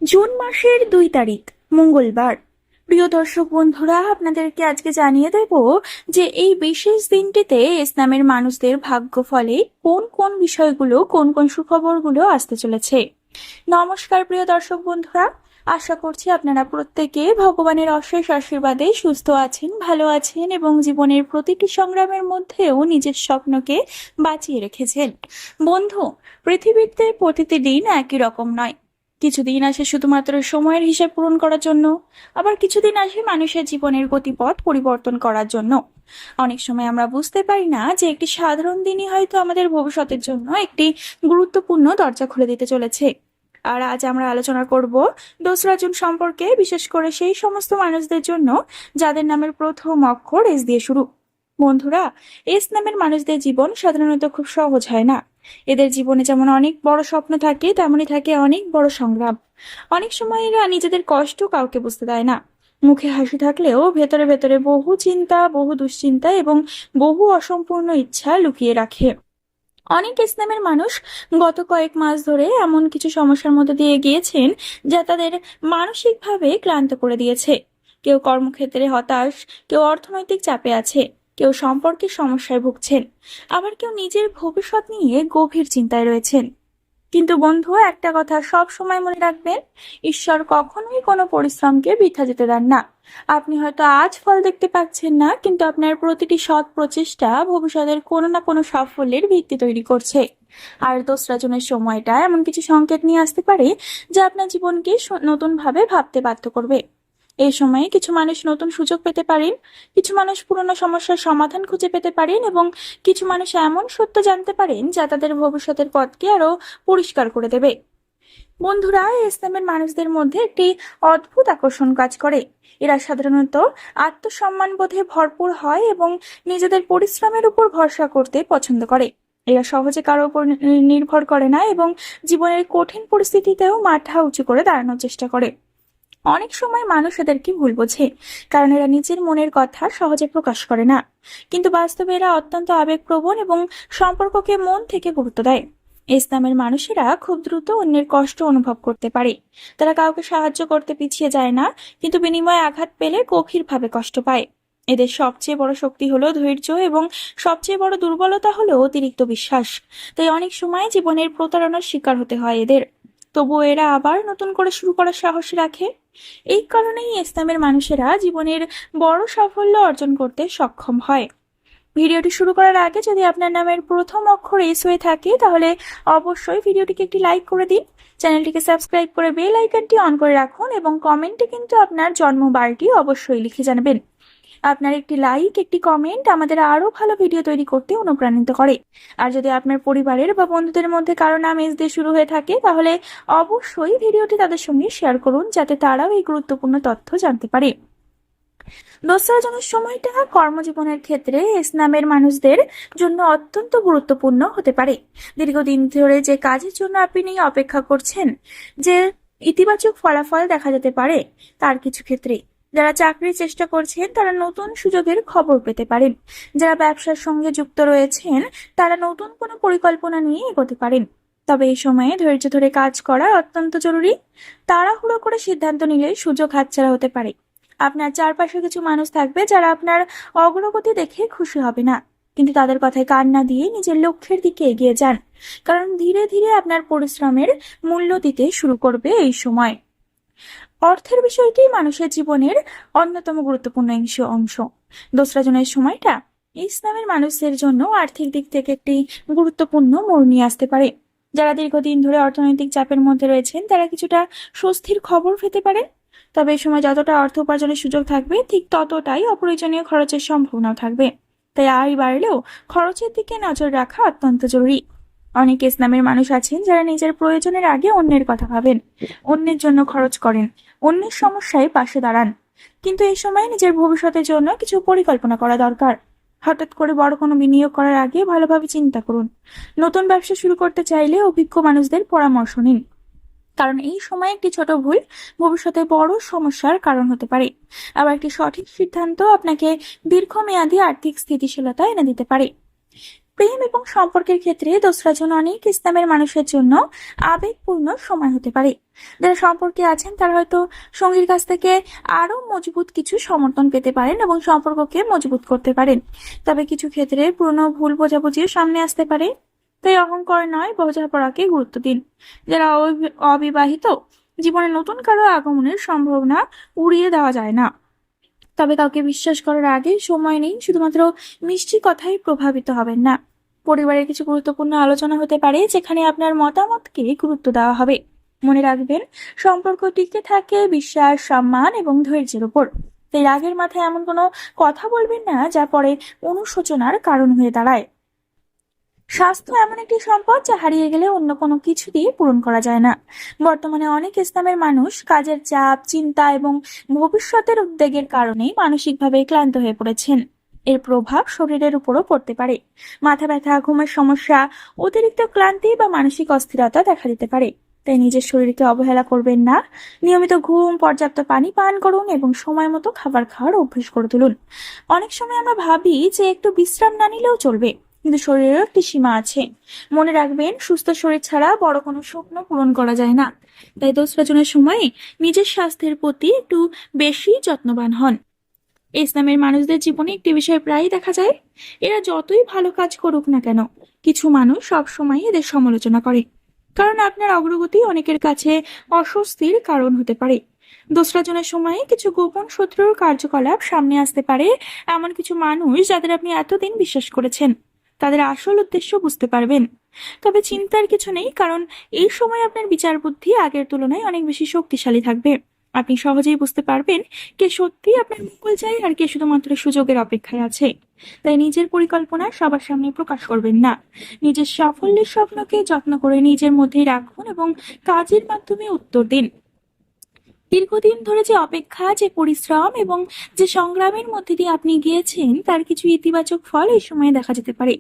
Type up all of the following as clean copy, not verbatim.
June মাসের 2 তারিখ, মঙ্গলবার। প্রিয় দর্শক বন্ধুরা, আপনাদেরকে আজকে জানিয়ে দেব যে এই বিশেষ দিনটিতে ইসলামের মানুষদের ভাগ্যফলে কোন কোন বিষয়গুলো, কোন কোন সুখবরগুলো আসতে চলেছে। নমস্কার প্রিয় দর্শক বন্ধুরা, আশা করছি আপনারা প্রত্যেকে ভগবানের অশেষ আশীর্বাদে সুস্থ আছেন, ভালো আছেন এবং জীবনের প্রতিটি সংগ্রামের মধ্যেও নিজের স্বপ্নকে বাঁচিয়ে রেখেছেন। বন্ধু, পৃথিবীতে প্রতিটি দিন একই রকম নয়। কিছুদিন আসে শুধুমাত্র সময়ের হিসাব পূরণ করার জন্য, আবার কিছুদিন আসে মানুষের জীবনের গতিপথ পরিবর্তন করার জন্য। অনেক সময় আমরা বুঝতে পারি না যে একটি সাধারণ দিনই হয়তো আমাদের ভবিষ্যতের জন্য একটি গুরুত্বপূর্ণ দরজা খুলে দিতে চলেছে। আর আজ আমরা আলোচনা করব 2রা জুন সম্পর্কে, বিশেষ করে সেই সমস্ত মানুষদের জন্য যাদের নামের প্রথম অক্ষর এস দিয়ে শুরু। বন্ধুরা, এস নামের মানুষদের জীবন সাধারণত খুব সহজ হয় না। এদের জীবনে যেমন অনেক বড় স্বপ্ন থাকে, তেমনই থাকে অনেক বড় সংগ্রাম। অনেক সময় এরা নিজেদের কষ্ট কাউকে বুঝতে দেয় না। মুখে হাসি থাকলেও ভেতরে ভেতরে বহু চিন্তা, বহু দুশ্চিন্তা এবং বহু অসম্পূর্ণ ইচ্ছা লুকিয়ে রাখে। অনেক ইসলামের মানুষ গত কয়েক মাস ধরে এমন কিছু সমস্যার মধ্যে দিয়ে গিয়েছেন যা তাদের মানসিকভাবে ক্লান্ত করে দিয়েছে। কেউ কর্মক্ষেত্রে হতাশ, কেউ অর্থনৈতিক চাপে আছে, কেউ সম্পর্কের সমস্যায় ভুগছেন, আবার কেউ নিজের ভবিষ্যৎ নিয়ে গভীর চিন্তায় রয়েছেন। কিন্তু বন্ধু, একটা কথা সব সময় মনে রাখবেন, ঈশ্বর কখনোই কোনো পরিশ্রমকে বৃথা যেতে দেন না। আপনি হয়তো আজ ফল দেখতে পাচ্ছেন না, কিন্তু আপনার প্রতিটি সৎ প্রচেষ্টা ভবিষ্যতের কোনো না কোনো সাফল্যের ভিত্তি তৈরি করছে। আর 2রা জুনের সময়টা এমন কিছু সংকেত নিয়ে আসতে পারে যা আপনার জীবনকে নতুনভাবে ভাবতে বাধ্য করবে। এই সময়ে কিছু মানুষ নতুন সুযোগ পেতে পারেন, কিছু মানুষ পুরনো সমস্যার সমাধান খুঁজে পেতে পারেন এবং কিছু মানুষ এমন সত্য জানতে পারেন যা তাদের ভবিষ্যতের পথকে আরো পরিষ্কার করে দেবে। বন্ধুরা, ইসলামের মানুষদের মধ্যে একটি অদ্ভুত আকর্ষণ কাজ করে। এরা সাধারণত আত্মসম্মান বোধে ভরপুর হয় এবং নিজেদের পরিশ্রমের উপর ভরসা করতে পছন্দ করে। এরা সহজে কারো উপর নির্ভর করে না এবং জীবনের কঠিন পরিস্থিতিতেও মাথা উঁচু করে দাঁড়ানোর চেষ্টা করে। অনেক সময় মানুষ এদেরকে ভুল বোঝে, কারণ এরা নিজের মনের কথা সহজে প্রকাশ করে না। কিন্তু বাস্তবে এরা অত্যন্ত আবেগপ্রবণ এবং সম্পর্ককে মন থেকে গুরুত্ব দেয়। ইসলামের মানুষেরা খুব দ্রুত অন্যের কষ্ট অনুভব করতে পারে। তারা কাউকে সাহায্য করতে পিছিয়ে যায় না, কিন্তু বিনিময়ে আঘাত পেলে গভীরভাবে কষ্ট পায়। এদের সবচেয়ে বড় শক্তি হলো ধৈর্য এবং সবচেয়ে বড় দুর্বলতা হলো অতিরিক্ত বিশ্বাস। তাই অনেক সময় জীবনের প্রতারণার শিকার হতে হয় এদের। তবুও এরা আবার নতুন করে শুরু করার সাহস রাখে। এই কারণেই ইসলামের মানুষেরা জীবনের বড় সাফল্য অর্জন করতে সক্ষম হয়। ভিডিওটি শুরু করার আগে যদি আপনার নামের প্রথম অক্ষর এস হয়ে থাকে, তাহলে অবশ্যই ভিডিওটিকে একটি লাইক করে দিন, চ্যানেলটিকে সাবস্ক্রাইব করে বেল আইকনটি অন করে রাখুন এবং কমেন্টে কিন্তু আপনার জন্মবারটি অবশ্যই লিখে জানাবেন। আপনার একটি লাইক, একটি কমেন্ট আমাদের আরো ভালো ভিডিও তৈরি করতে অনুপ্রাণিত করে। আর যদি আপনার পরিবারের বা বন্ধুদের মধ্যে কারো নাম এস দিয়ে শুরু হয়ে থাকে, তাহলে অবশ্যই ভিডিওটি তাদের সঙ্গে শেয়ার করুন, যাতে তারাও এই গুরুত্বপূর্ণ তথ্য জানতে পারে। 2রা জুনের সময়টা কর্মজীবনের ক্ষেত্রে ইসলামের মানুষদের জন্য অত্যন্ত গুরুত্বপূর্ণ হতে পারে। দীর্ঘদিন ধরে যে কাজের জন্য আপনি অপেক্ষা করছেন, যে ইতিবাচক ফলাফল দেখা যেতে পারে, তার কিছু ক্ষেত্রে যারা চাকরির চেষ্টা করছেন তারা নতুন সুযোগের খবর পেতে পারেন। যারা ব্যবসার সঙ্গে যুক্ত রয়েছেন তারা নতুন কোনো পরিকল্পনা নিয়ে এগোতে পারেন। তবে এই সময়ে ধৈর্য ধরে কাজ করা অত্যন্ত জরুরি। তাড়াহুড়ো করে সিদ্ধান্ত নিলে সুযোগ হাতছাড়া হতে পারে। আপনার চারপাশে কিছু মানুষ থাকবে যারা আপনার অগ্রগতি দেখে খুশি হবে না, কিন্তু তাদের কথায় কান না দিয়ে নিজের লক্ষ্যের দিকে এগিয়ে যান, কারণ ধীরে ধীরে আপনার পরিশ্রমের মূল্য দিতে শুরু করবে এই সময়। অর্থের বিষয়টি মানুষের জীবনের অন্যতম গুরুত্বপূর্ণ অংশ। 2রা জুনের সময়টা ইসলামের মানুষদের জন্য আর্থিক দিক থেকে একটি গুরুত্বপূর্ণ মোড় নিয়ে আসতে পারে। যারা দীর্ঘদিন ধরে অর্থনৈতিক চাপের মধ্যে রয়েছেন তারা কিছুটা স্বস্তির খবর পেতে পারেন। তবে এই সময় যতটা অর্থ উপার্জনের সুযোগ থাকবে, ঠিক ততটাই অপ্রয়োজনীয় খরচের সম্ভাবনাও থাকবে। তাই আয় বাড়লেও খরচের দিকে নজর রাখা অত্যন্ত জরুরি। অনেক ইসলামের মানুষ আছেন যারা নিজের প্রয়োজনের আগে অন্যের কথা ভাবেন, অন্যের জন্য খরচ করেন, অন্যের সমস্যায় পাশে দাঁড়ান। কিন্তু এই সময় নিজের ভবিষ্যতের জন্য কিছু পরিকল্পনা করা দরকার। হঠাৎ করে বড় কোনো বিনিয়োগ করার আগে ভালোভাবে চিন্তা করুন। নতুন ব্যবসা শুরু করতে চাইলে অভিজ্ঞ মানুষদের পরামর্শ নিন, কারণ এই সময় একটি ছোট ভুল ভবিষ্যতে বড় সমস্যার কারণ হতে পারে। আবার একটি সঠিক সিদ্ধান্ত আপনাকে দীর্ঘমেয়াদী আর্থিক স্থিতিশীলতা এনে দিতে পারে। প্রেম এবং সম্পর্কের ক্ষেত্রে দোসরা জুন অনেক ইসলামের মানুষের জন্য আবেগপূর্ণ সময় হতে পারে। যারা সম্পর্কে আছেন তারা হয়তো সঙ্গীর কাছ থেকে আরো মজবুত কিছু সমর্থন পেতে পারেন এবং সম্পর্ককে মজবুত করতে পারেন। তবে কিছু ক্ষেত্রে পুরনো ভুল বোঝাবুঝিও সামনে আসতে পারে। তাই অহংকার নয়, বোঝাপড়াকে গুরুত্ব দিন। যারা অবিবাহিত, জীবনে নতুন কারো আগমনের সম্ভাবনা উড়িয়ে দেওয়া যায় না। তবে কাউকে বিশ্বাস করার আগে সময় নিন, শুধুমাত্র মিষ্টি কথাই প্রভাবিত হবেন না। পরিবারের কিছু গুরুত্বপূর্ণ আলোচনা হতে পারে যেখানে আপনার মতামতকে গুরুত্ব দেওয়া হবে। মনে রাখবেন, সম্পর্ক টিকে থাকে বিশ্বাস, সম্মান এবং ধৈর্যের উপর। তাই রাগের মাথায় এমন কোনো কথা বলবেন না যা পরে অনুশোচনার কারণ হয়ে দাঁড়ায়। স্বাস্থ্য এমন একটি সম্পদ যা হারিয়ে গেলে অন্য কোনো কিছু দিয়ে পূরণ করা যায় না। বর্তমানে অনেক ইসলামের মানুষ কাজের চাপ, চিন্তা এবং ভবিষ্যতের উদ্বেগের কারণে মানসিকভাবে ক্লান্ত হয়ে পড়েছেন। এর প্রভাব শরীরের উপরও পড়তে পারে। মাথা ব্যথা, ঘুমের সমস্যা, অতিরিক্ত ক্লান্তি বা মানসিক অস্থিরতা দেখা দিতে পারে। তাই নিজের শরীরকে অবহেলা করবেন না। নিয়মিত ঘুম, পর্যাপ্ত পানি পান করুন এবং সময় মতো খাবার খাওয়ার অভ্যেস করে তুলুন। অনেক সময় আমরা ভাবি যে একটু বিশ্রাম না নিলেও চলবে, কিন্তু শরীরেরও একটি সীমা আছে। মনে রাখবেন, সুস্থ শরীর ছাড়া বড় কোনো স্বপ্ন পূরণ করা যায় না। তাই দোসরা জুনের সময় নিজের স্বাস্থ্যের প্রতি একটু বেশি যত্নবান হন। ইসলামের মানুষদের জীবনে একটি বিষয় প্রায়ই দেখা যায়, এরা যতই ভালো কাজ করুক না কেন, কিছু মানুষ সবসময় এদের সমালোচনা করে। কারণ আপনার অগ্রগতি অনেকের কাছে অস্বস্তির কারণ হতে পারে। দোসরা জনের সময় কিছু গোপন শত্রুর কার্যকলাপ সামনে আসতে পারে। এমন কিছু মানুষ যাদের আপনি এতদিন বিশ্বাস করেছেন, তাদের আসল উদ্দেশ্য বুঝতে পারবেন। তবে চিন্তার কিছু নেই, কারণ এই সময় আপনার বিচার বুদ্ধি আগের তুলনায় অনেক বেশি শক্তিশালী থাকবে। আপনি সহজেই বুঝতে পারবেন কে সত্যি আপনার মঙ্গল চায় আর কে শুধুমাত্র সুযোগের অপেক্ষায় আছে। তাই নিজের পরিকল্পনা সবার সামনে প্রকাশ করবেন না। নিজের সাফল্যের স্বপ্নকে যত্ন করে নিজের মধ্যেই রাখুন এবং কাজের মাধ্যমে উত্তর দিন। দীর্ঘদিন ধরে যে অপেক্ষা, যে পরিশ্রম এবং যে সংগ্রামের মধ্যে দিয়ে আপনি গিয়েছেন, তার কিছু ইতিবাচক ফল এই সময়ে দেখা যেতে পারে।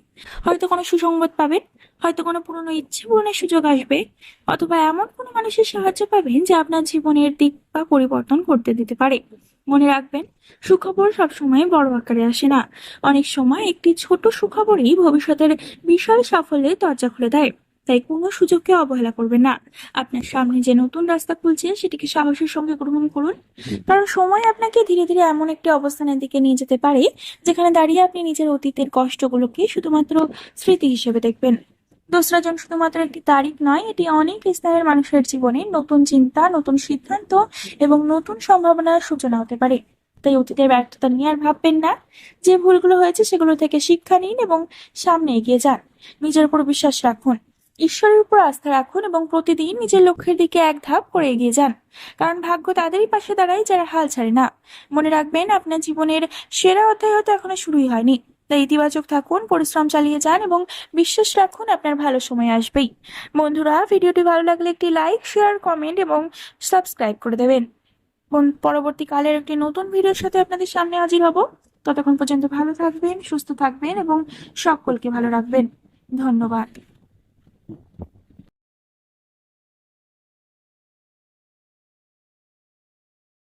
হয়তো কোনো সুসংবাদ পাবেন, হয়তো কোনো পুরনো ইচ্ছে পূরণের সুযোগ আসবে, অথবা এমন কোনো মানুষের সাহায্য পাবেন যা আপনার জীবনের দিক বা পরিবর্তন করতে দিতে পারে। মনে রাখবেন, সুখবর সবসময় বড় আকারে আসে না। অনেক সময় একটি ছোট সুখবরই ভবিষ্যতের বিশাল সাফল্যের দরজা খুলে দেয়। তাই কোনো সুযোগকে অবহেলা করবেন না। আপনার সামনে যে নতুন রাস্তা খুলছে সেটিকে সাহসের সঙ্গে গ্রহণ করুন, কারণ সময় আপনাকে ধীরে ধীরে এমন একটি অবস্থানের দিকে নিয়ে যেতে পারে যেখানে দাঁড়িয়ে আপনি নিজের অতীতের কষ্টগুলোকে শুধুমাত্র স্মৃতি হিসেবে দেখবেন। দোসরা জন শুধুমাত্র একটি তারিখ নয়, এটি অনেক ইসলামের মানুষের জীবনে নতুন চিন্তা, নতুন সিদ্ধান্ত এবং নতুন সম্ভাবনার সূচনা হতে পারে। তাই অতীতের ব্যর্থতা নিয়ে আর ভাববেন না। যে ভুলগুলো হয়েছে সেগুলো থেকে শিক্ষা নিন এবং সামনে এগিয়ে যান। নিজের উপর বিশ্বাস রাখুন, ঈশ্বরের উপর আস্থা রাখুন এবং প্রতিদিন নিজের লক্ষ্যের দিকে এক ধাপ করে এগিয়ে যান। কারণ ভাগ্য তাদেরই পাশে দাঁড়ায় যারা হাল ছাড়ে না। মনে রাখবেন, আপনার জীবনের সেরা অধ্যায় হয়তো এখনো শুরুই হয়নি। তাই ইতিবাচক থাকুন, পরিশ্রম চালিয়ে যান এবং বিশ্বাস রাখুন আপনার ভালো সময় আসবেই। বন্ধুরা, ভিডিওটি ভালো লাগলে একটি লাইক, শেয়ার, কমেন্ট এবং সাবস্ক্রাইব করে দেবেন। পরবর্তীকালের একটি নতুন ভিডিওর সাথে আপনাদের সামনে হাজির হব। ততক্ষণ পর্যন্ত ভালো থাকবেন, সুস্থ থাকবেন এবং সকলকে ভালো রাখবেন। ধন্যবাদ।